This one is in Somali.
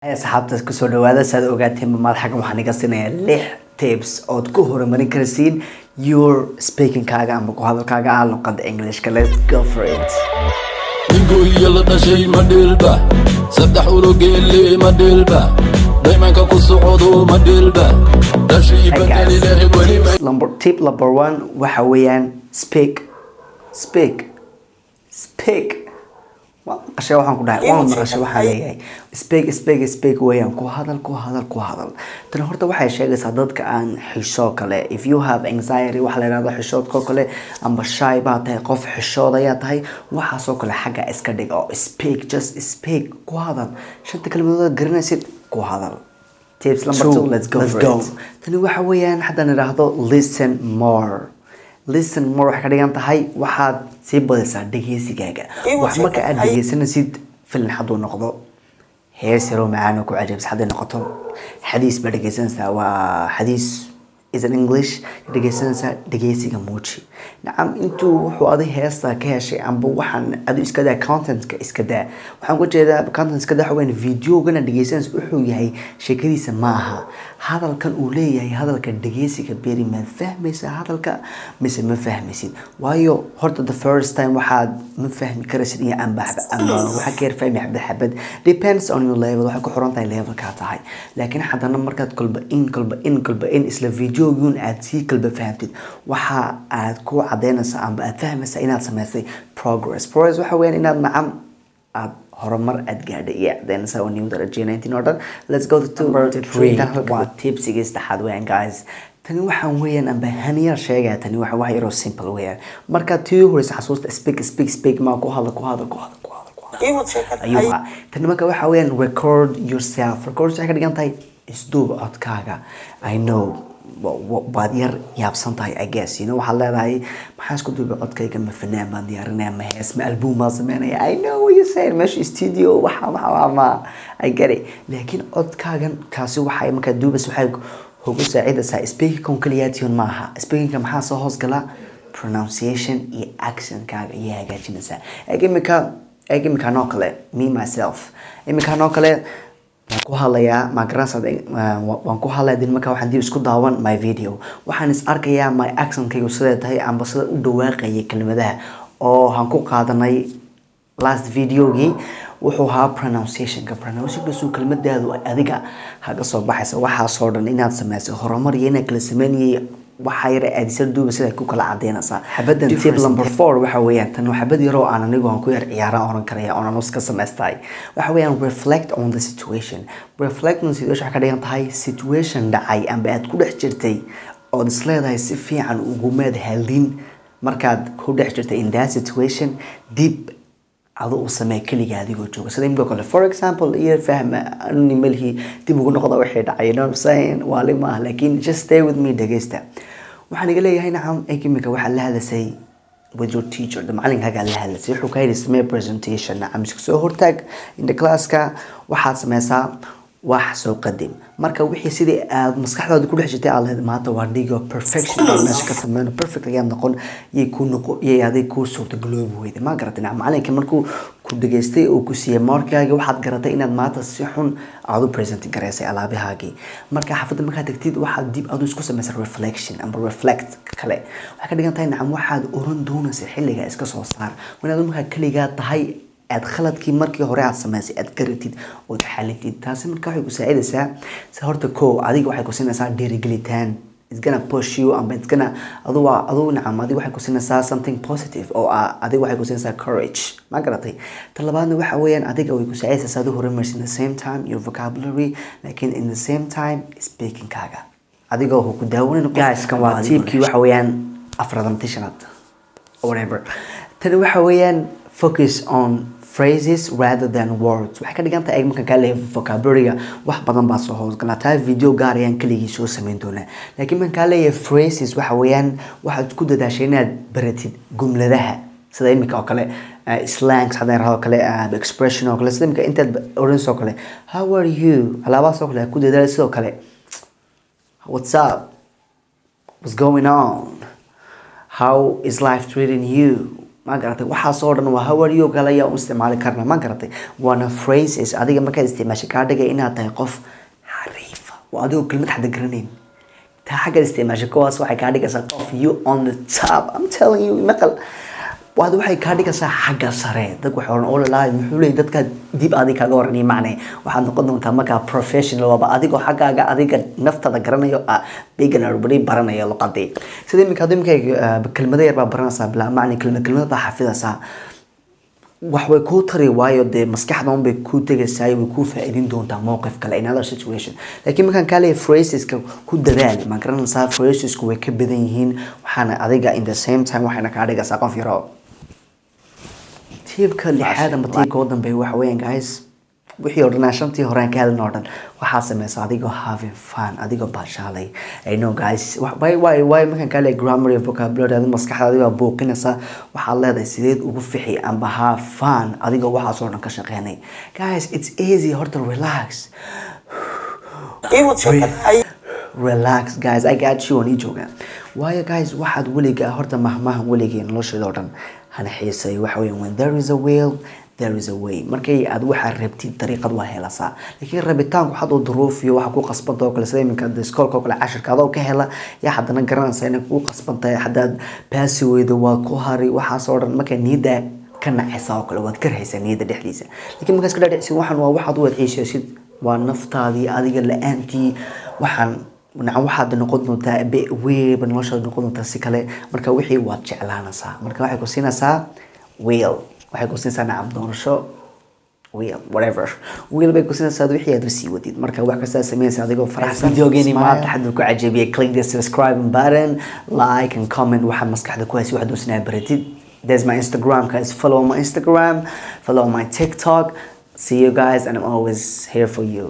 asxaabta ku soo dhawaada saad ogaateen madaxa waxaan iga siinayaa 6 tips oo ku horumarin karsiin your speaking kaaga ama ku hadalkaaga luqadda Englishka. Let's go for it. Ningu yalla dhashay ma dhilba saddex urugeel ma dhilba daymanka ku socdo ma dhilba dhashay badal ilaahi wali tip number 1 waxa weeyaan speak qashay waxaan ku dhahay waan marashay waxaan leeyahay speak weeyaan ku hadal tan horta waxay sheegaysaa dadka aan xisho kale if you have anxiety waxa la yiraahdo xishoodka kale amba shy baa tahay qof xishood ayaa tahay waxa soo kale xagga iska dhig oo just speak ku hadal shanta kalimadood garanaysid ku hadal. Tips number 2, let's go. Tani waxa weeyaan haddaan iraahdo listen more waxa ka dhigan tahay waxaad sii badaysaa dhageysigaaga wax marka aad dhageysanaysid filim hadduu noqdo hees yaro macaan ku cajabs haddii noqoto xadiis ba dhageysanaysaa waa xadiis is in English dhageysanaysaa dhageysiga muuji nacam intuu wuxuu aday heesta ka heshay amba waxaan adu iska daa content-ka iska daa waxaan ku jeedaa content iska daa xaween video-gana dhageysanaysaa wuxuu yahay sheekadiisa maaha hadalkan uu leeyahay hadalka dhageysiga beeri ma fahmaysaa hadalka mise ma fahmaysid waayo horta the first time waxaad ma fahmi karaysid iyo amba waxa ka fahmi xabad depends on your level waxa ku xiran tahay levelka tahay laakiin haddana markaad kolba in isla video-gun aad si kalba fahamtid waxa aad ku cadeynaysaa amba aad fahmaysaa inaad samaysay progress waxa weeyaan inaad nacam aad horumar aad gaadhay iyo cadeynaysaa oo new darajo 19 order. Let's go to number 3 tips saddexaad weeyaan guys tani waxaan weeyaan amba haniya sheegaya tani waxa wax yar oo simple weeyaan marka tii horeysa xasuusta speak ma ku hadal ayuha tani marka waxa weeyaan record yourself waxa ka dhigan tahay isduub codkaaga. I know baad yar yaabsan tahay I guess waxaad leedahay maxaa isku duubay codkayga ma fanaan baan diyaarinaya ma hees ma album baan sameynaya I know what you say mesh studio waxa I get it laakiin codkaagan kaasi waxay markaa duubas waxay ugu saacidaysaa speaking kaliyaation maaha speaking maxaa soo hoos gala pronunciation iyo accent kaaga iyo hagaajinaysaa imika noo kale me myself imika noo kale ku hadlayaa waan ku hadlayaa din marka waxaan dib isku daawan my video waxaan is arkayaa my accent-kaygu sida tahay amba sida u dhawaaqay kelmadaha oo han ku qaadanay last video-gii wuxuu ahaa pronunciation-ka soo kelmadaadu adiga haga soo baxaysa waxa soo dhan inaad sameeyso horumar iyo inaad kala sameeyay waxa yar aadisal duuba sida ku kala cadeynaysaa xabadan tip number 4 waxa weeyaan tan xabad yar oo aan anigu aan ku yar ciyaaraan oran karaya oo aan iska sameystay waxa weeyaan reflect on the situation waxa ka dhigan tahay situation dhacay amba aad ku dhex jirtay oo isleedahay si fiican ugu maad halin markaad ku dhex jirtay in that situation deep adoo samee kaliya adigoo jooga sida imka kale for example iyo fahma anni malhi dib ugu noqdo wixii dhacay no saying wali ma laakiin just stay with me dhageysta waxaan iga leeyahay nacam imika waxa la hadasay with your teacher the macallinkaaga la hadasay wuxuu ka yiri samee presentation nacam soo hortaag in the class-ka waxaad sameysaa wax soo qadim marka wixii sidii aad maskaxdaada ku dhex jirtay aad maanta waa dhigo perfection meesha ka sameeyno perfect ayaan noqon aday ku suurta globe weeyda ma garatay macallinka markuu ku dhageystay oo ku siiyay markaaga waxaad garatay inaad maanta si xun aad u present gareysay alaabahaagii marka xafada markaad tagtid waxaad dib aad isku sameysay reflection amba reflect kale waxa ka dhigan tahay nacam waxaad oran doonaysaa xilliga iska soo saar wanaad markaa kaliya tahay aad khaladkii markii hore aad sameysay aad garatid oo xalintid taasi markaa waxay ku saacidaysaa si horta adiga waxay ku siinaysaa dhiirigelitaan it's gonna push you and it's gonna adu nacam adiga waxay ku siinaysaa something positive oo adiga waxay ku siinaysaa courage ma garatay talabaadna waxa weeyaan adiga way ku saacidaysaa adu horumarsin the same time your vocabulary laakiin in the same time speaking kaaga adiga oo ku daawanayno guys kan waa tipkii waxa weeyaan afradantishanad whatever tan waxa weeyaan focus on phrases rather than words waxa ka dhigan tahay marka kale vocabulary wax badan baa soo hoos gala taa video gaar ayaan kaligii soo sameyn doonaa laakiin marka kale phrases waxa weeyaan waxaad ku dadaashay inaad baratid jumladaha sida imika oo kale slangs hadda raado kale expression oo kale sida imika intaad oran soo kale how are you alaaba soo kale ku dadaal soo kale what's up what's going on how is life treating you ma garatay waxaasoo dhan waa how are you kale ayaa u isticmaali karna ma garatay waana phrases adiga markaad isticmaashay kaa dhigay inaad tahay qof xariifa oo adigoo kelmad xada garanayn taa xaggaad isticmaashay kuwaas waxay kaa dhigaysaa qof you on the top I'm telling you maqal waad waxay kaa dhigaysaa xagga sare dad wax oran oo lalahay muxuu leeyahay dadka dib adiga kaga waranay macnay waxaad noqon doontaa markaa professional waba adigoo xaggaaga adiga naftada garanayo beginner bari baranayo luqadii sidii imika kelmado yar baa baranaysaa bilaa macnay kelmad baa xafidaysaa wax way ku tari waayo de maskaxda un bay ku tagaysaa way ku faa'iidin doontaa mowqif kale in other situation laakiin markaan ka leeyahay phraseska ku dadaal ma garanaysaa phrasesku way ka badan yihiin waxaana adiga in the same time waxayna kaa dhigaysaa qof yaro tiibka lixaad ama tiibka u dambeeya waxa weeyaan guys wixii oo dhan shantii hore aan ka hadlin oo dhan waxaa sameysaa adigoo having fun adigoo baashaalay I know guys why markaan ka leeyahay grammar iyo vocabulary adiga maskaxda adigoo buuqinaysa waxaad leedahay sideed ugu fixi amba have fun adigoo waxaas oo dhan ka shaqeynay guys it's easy horta relax guys I got you on jooga waayo guys waxaad weliga horta mahmahan weligii nolosheeda oo dhan hana xiisay waxa weeyaan when there is a will there is a way markay aad waxa rabtid dariiqad waa helasaa laakiin rabitaanku waxaad u duruuf iyo waxa ku qasbanta oo kale sida iminka iskoolka oo kale cashirkaada oo ka hela yaa haddana garanaysa inay ku qasbantahay haddaad paasi weydo waa ku hari waxaas oo dhan marka niyadda ka nacaysa oo kale waad karhaysaa niyadda dhexdiisa laakiin markaas ka dhaadhicsid waxaan waa waxaad u wadxiishaysid waa naftaadii adiga la-aantii waxaan waxaad noqon doontaa weeba noloshaada noqon doontaa si kale marka wixii waad jeclaanaysaa marka waxay ku siinaysaa will waxay ku siinaysaa nacab doonasho whatever will bay ku siinaysaa wixii aad usii wadid marka wax kasta sameynaysa adigoo faraxsan videogeeni maanta xaddu ku cajabiyay click the subscribe button like and comment waxa maskaxda ku haysi waxaad usnaa baratid there's my Instagram guys follow my Instagram follow my TikTok see you guys and I'm always here for you.